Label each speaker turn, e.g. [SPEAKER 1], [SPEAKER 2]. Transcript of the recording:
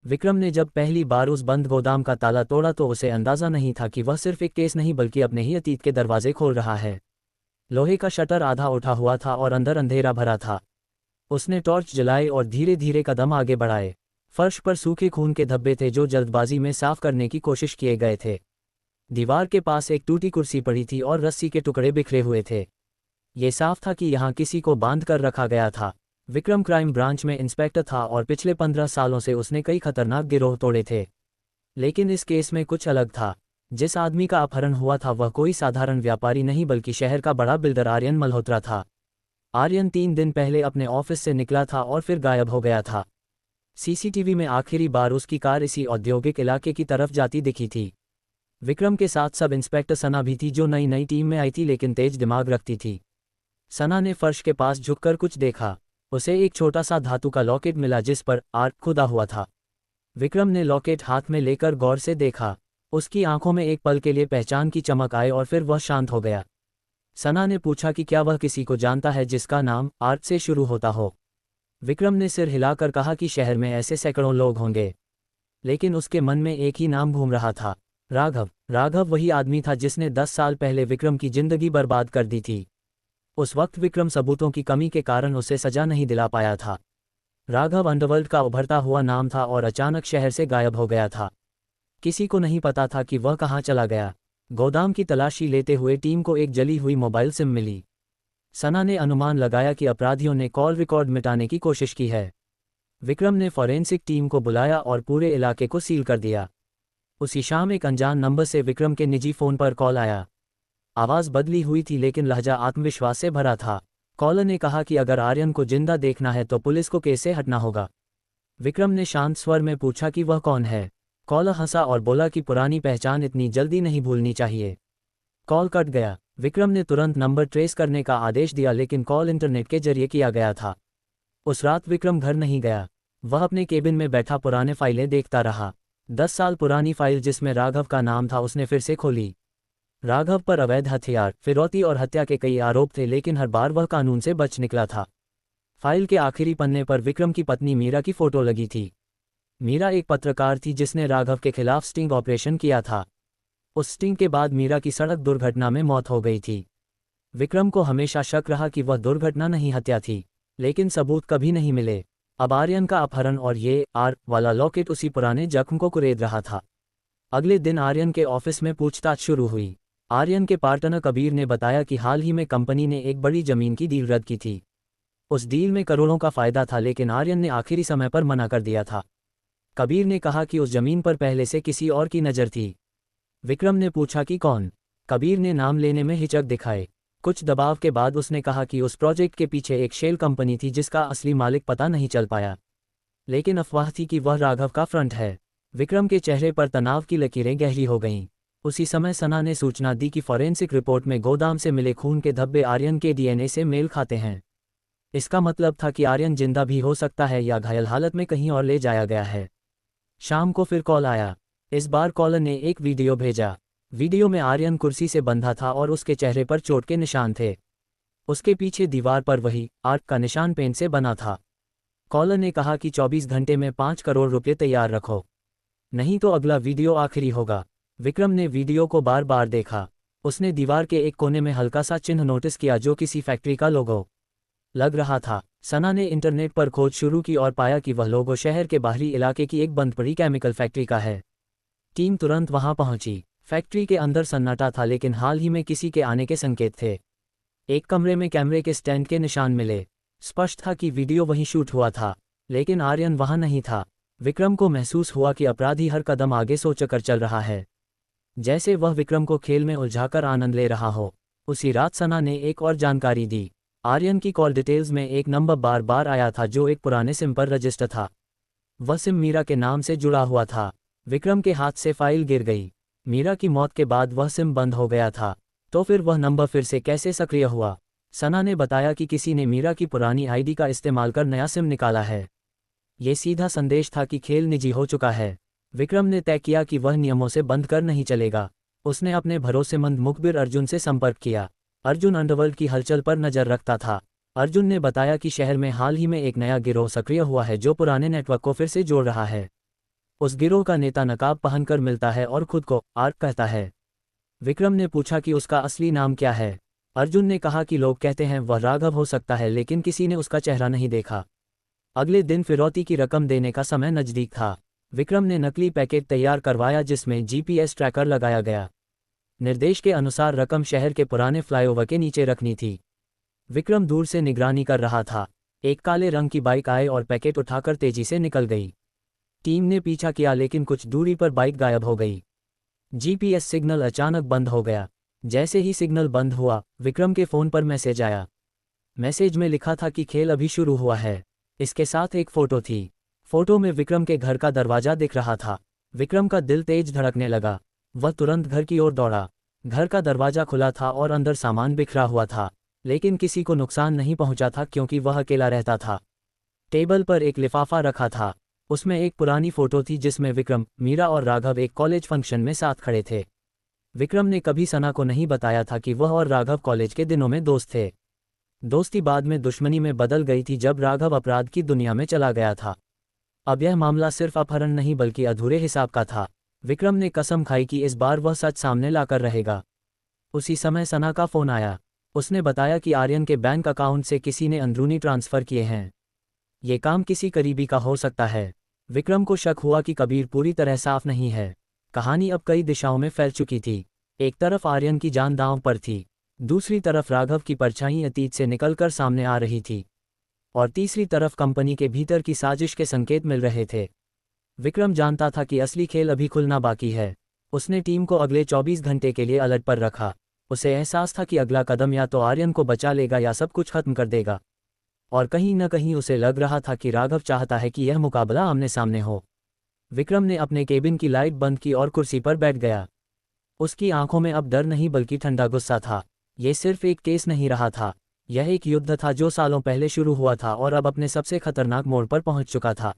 [SPEAKER 1] विक्रम ने जब पहली बार उस बंद गोदाम का ताला तोड़ा तो उसे अंदाजा नहीं था कि वह सिर्फ एक केस नहीं बल्कि अपने ही अतीत के दरवाजे खोल रहा है। लोहे का शटर आधा उठा हुआ था और अंदर अंधेरा भरा था। उसने टॉर्च जलाई और धीरे धीरे कदम आगे बढ़ाए। फर्श पर सूखे खून के धब्बे थे जो जल्दबाजी में साफ करने की कोशिश किए गए थे। दीवार के पास एक टूटी कुर्सी पड़ी थी और रस्सी के टुकड़े बिखरे हुए थे। ये साफ था कि यहाँ किसी को बांध कर रखा गया था। विक्रम क्राइम ब्रांच में इंस्पेक्टर था और पिछले 15 सालों से उसने कई खतरनाक गिरोह तोड़े थे। लेकिन इस केस में कुछ अलग था। जिस आदमी का अपहरण हुआ था वह कोई साधारण व्यापारी नहीं बल्कि शहर का बड़ा बिल्डर आर्यन मल्होत्रा था। आर्यन 3 दिन पहले अपने ऑफिस से निकला था और फिर गायब हो गया था। सीसीटीवी में आखिरी बार उसकी कार इसी औद्योगिक इलाके की तरफ जाती दिखी थी। विक्रम के साथ सब इंस्पेक्टर सना भी थी जो नई नई टीम में आई थी लेकिन तेज दिमाग रखती थी। सना ने फर्श के पास झुककर कुछ देखा। उसे एक छोटा सा धातु का लॉकेट मिला जिस पर आर्क खुदा हुआ था। विक्रम ने लॉकेट हाथ में लेकर गौर से देखा। उसकी आंखों में एक पल के लिए पहचान की चमक आई और फिर वह शांत हो गया। सना ने पूछा कि क्या वह किसी को जानता है जिसका नाम आर्क से शुरू होता हो। विक्रम ने सिर हिलाकर कहा कि शहर में ऐसे सैकड़ों लोग होंगे। लेकिन उसके मन में एक ही नाम घूम रहा था, राघव। राघव वही आदमी था जिसने 10 साल पहले विक्रम की जिंदगी बर्बाद कर दी थी। उस वक्त विक्रम सबूतों की कमी के कारण उसे सजा नहीं दिला पाया था। राघव अंडरवर्ल्ड का उभरता हुआ नाम था और अचानक शहर से गायब हो गया था। किसी को नहीं पता था कि वह कहाँ चला गया। गोदाम की तलाशी लेते हुए टीम को एक जली हुई मोबाइल सिम मिली। सना ने अनुमान लगाया कि अपराधियों ने कॉल रिकॉर्ड मिटाने की कोशिश की है। विक्रम ने फॉरेंसिक टीम को बुलाया और पूरे इलाके को सील कर दिया। उसी शाम एक अनजान नंबर से विक्रम के निजी फ़ोन पर कॉल आया। आवाज़ बदली हुई थी लेकिन लहजा आत्मविश्वास से भरा था। कॉलर ने कहा कि अगर आर्यन को जिंदा देखना है तो पुलिस को केस से हटना होगा। विक्रम ने शांत स्वर में पूछा कि वह कौन है। कॉलर हंसा और बोला कि पुरानी पहचान इतनी जल्दी नहीं भूलनी चाहिए। कॉल कट गया। विक्रम ने तुरंत नंबर ट्रेस करने का आदेश दिया लेकिन कॉल इंटरनेट के जरिए किया गया था। उस रात विक्रम घर नहीं गया। वह अपने केबिन में बैठा पुराने फाइलें देखता रहा। 10 साल पुरानी फाइल जिसमें राघव का नाम था उसने फिर से खोली। राघव पर अवैध हथियार, फिरौती और हत्या के कई आरोप थे लेकिन हर बार वह कानून से बच निकला था। फाइल के आखिरी पन्ने पर विक्रम की पत्नी मीरा की फोटो लगी थी। मीरा एक पत्रकार थी जिसने राघव के खिलाफ स्टिंग ऑपरेशन किया था। उस स्टिंग के बाद मीरा की सड़क दुर्घटना में मौत हो गई थी। विक्रम को हमेशा शक रहा कि वह दुर्घटना नहीं हत्या थी, लेकिन सबूत कभी नहीं मिले। अब आर्यन का अपहरण और ये आर्क वाला लॉकेट उसी पुराने जख्म को कुरेद रहा था। अगले दिन आर्यन के ऑफिस में पूछताछ शुरू हुई। आर्यन के पार्टनर कबीर ने बताया कि हाल ही में कंपनी ने एक बड़ी जमीन की डील रद्द की थी। उस डील में करोड़ों का फायदा था लेकिन आर्यन ने आखिरी समय पर मना कर दिया था। कबीर ने कहा कि उस जमीन पर पहले से किसी और की नज़र थी। विक्रम ने पूछा कि कौन। कबीर ने नाम लेने में हिचक दिखाए। कुछ दबाव के बाद उसने कहा कि उस प्रोजेक्ट के पीछे एक शेल कंपनी थी जिसका असली मालिक पता नहीं चल पाया, लेकिन अफवाह थी कि वह राघव का फ्रंट है। विक्रम के चेहरे पर तनाव की लकीरें गहरी हो गईं। उसी समय सना ने सूचना दी कि फॉरेंसिक रिपोर्ट में गोदाम से मिले खून के धब्बे आर्यन के डीएनए से मेल खाते हैं। इसका मतलब था कि आर्यन जिंदा भी हो सकता है या घायल हालत में कहीं और ले जाया गया है। शाम को फिर कॉल आया। इस बार कॉलर ने एक वीडियो भेजा। वीडियो में आर्यन कुर्सी से बंधा था और उसके चेहरे पर चोट के निशान थे। उसके पीछे दीवार पर वही आर्क का निशान पेंट से बना था। कॉलर ने कहा कि 24 घंटे में 5 करोड़ रुपये तैयार रखो, नहीं तो अगला वीडियो आखिरी होगा। विक्रम ने वीडियो को बार बार देखा। उसने दीवार के एक कोने में हल्का सा चिन्ह नोटिस किया जो किसी फैक्ट्री का लोगो लग रहा था। सना ने इंटरनेट पर खोज शुरू की और पाया कि वह लोगो शहर के बाहरी इलाके की एक बंद पड़ी केमिकल फैक्ट्री का है। टीम तुरंत वहां पहुंची। फैक्ट्री के अंदर सन्नाटा था लेकिन हाल ही में किसी के आने के संकेत थे। एक कमरे में कैमरे के स्टैंड के निशान मिले। स्पष्ट था कि वीडियो वहीं शूट हुआ था, लेकिन आर्यन वहां नहीं था। विक्रम को महसूस हुआ कि अपराधी हर कदम आगे सोचकर चल रहा है, जैसे वह विक्रम को खेल में उलझाकर आनंद ले रहा हो। उसी रात सना ने एक और जानकारी दी। आर्यन की कॉल डिटेल्स में एक नंबर बार बार आया था जो एक पुराने सिम पर रजिस्टर था। वह सिम मीरा के नाम से जुड़ा हुआ था। विक्रम के हाथ से फाइल गिर गई। मीरा की मौत के बाद वह सिम बंद हो गया था, तो फिर वह नंबर फिर से कैसे सक्रिय हुआ? सना ने बताया कि किसी ने मीरा की पुरानी आईडी का इस्तेमाल कर नया सिम निकाला है। ये सीधा संदेश था कि खेल निजी हो चुका है। विक्रम ने तय किया कि वह नियमों से बंध कर नहीं चलेगा। उसने अपने भरोसेमंद मुखबिर अर्जुन से संपर्क किया। अर्जुन अंडरवर्ल्ड की हलचल पर नजर रखता था। अर्जुन ने बताया कि शहर में हाल ही में एक नया गिरोह सक्रिय हुआ है जो पुराने नेटवर्क को फिर से जोड़ रहा है। उस गिरोह का नेता नकाब पहनकर मिलता है और खुद को आर्क कहता है। विक्रम ने पूछा कि उसका असली नाम क्या है। अर्जुन ने कहा कि लोग कहते हैं वह राघव हो सकता है, लेकिन किसी ने उसका चेहरा नहीं देखा। अगले दिन फिरौती की रकम देने का समय नज़दीक था। विक्रम ने नकली पैकेट तैयार करवाया जिसमें जीपीएस ट्रैकर लगाया गया। निर्देश के अनुसार रकम शहर के पुराने फ्लाईओवर के नीचे रखनी थी। विक्रम दूर से निगरानी कर रहा था। एक काले रंग की बाइक आई और पैकेट उठाकर तेजी से निकल गई। टीम ने पीछा किया लेकिन कुछ दूरी पर बाइक गायब हो गई। जीपीएस सिग्नल अचानक बंद हो गया। जैसे ही सिग्नल बंद हुआ, विक्रम के फ़ोन पर मैसेज आया। मैसेज में लिखा था कि खेल अभी शुरू हुआ है। इसके साथ एक फ़ोटो थी। फोटो में विक्रम के घर का दरवाजा दिख रहा था। विक्रम का दिल तेज धड़कने लगा। वह तुरंत घर की ओर दौड़ा। घर का दरवाजा खुला था और अंदर सामान बिखरा हुआ था, लेकिन किसी को नुकसान नहीं पहुंचा था क्योंकि वह अकेला रहता था। टेबल पर एक लिफाफा रखा था। उसमें एक पुरानी फोटो थी जिसमें विक्रम, मीरा और राघव एक कॉलेज फंक्शन में साथ खड़े थे। विक्रम ने कभी सना को नहीं बताया था कि वह और राघव कॉलेज के दिनों में दोस्त थे। दोस्ती बाद में दुश्मनी में बदल गई थी जब राघव अपराध की दुनिया में चला गया था। अब यह मामला सिर्फ अपहरण नहीं बल्कि अधूरे हिसाब का था। विक्रम ने कसम खाई कि इस बार वह सच सामने लाकर रहेगा। उसी समय सना का फोन आया। उसने बताया कि आर्यन के बैंक अकाउंट से किसी ने अंदरूनी ट्रांसफ़र किए हैं। ये काम किसी करीबी का हो सकता है। विक्रम को शक हुआ कि कबीर पूरी तरह साफ नहीं है। कहानी अब कई दिशाओं में फैल चुकी थी। एक तरफ आर्यन की जान दांव पर थी, दूसरी तरफ राघव की परछाई अतीत से निकलकर सामने आ रही थी, और तीसरी तरफ कंपनी के भीतर की साजिश के संकेत मिल रहे थे। विक्रम जानता था कि असली खेल अभी खुलना बाकी है। उसने टीम को अगले 24 घंटे के लिए अलर्ट पर रखा। उसे एहसास था कि अगला कदम या तो आर्यन को बचा लेगा या सब कुछ खत्म कर देगा। और कहीं न कहीं उसे लग रहा था कि राघव चाहता है कि यह मुकाबला आमने सामने हो। विक्रम ने अपने केबिन की लाइट बंद की और कुर्सी पर बैठ गया। उसकी आंखों में अब डर नहीं बल्कि ठंडा गुस्सा था। यह सिर्फ एक केस नहीं रहा था, यह एक युद्ध था जो सालों पहले शुरू हुआ था और अब अपने सबसे खतरनाक मोड़ पर पहुंच चुका था।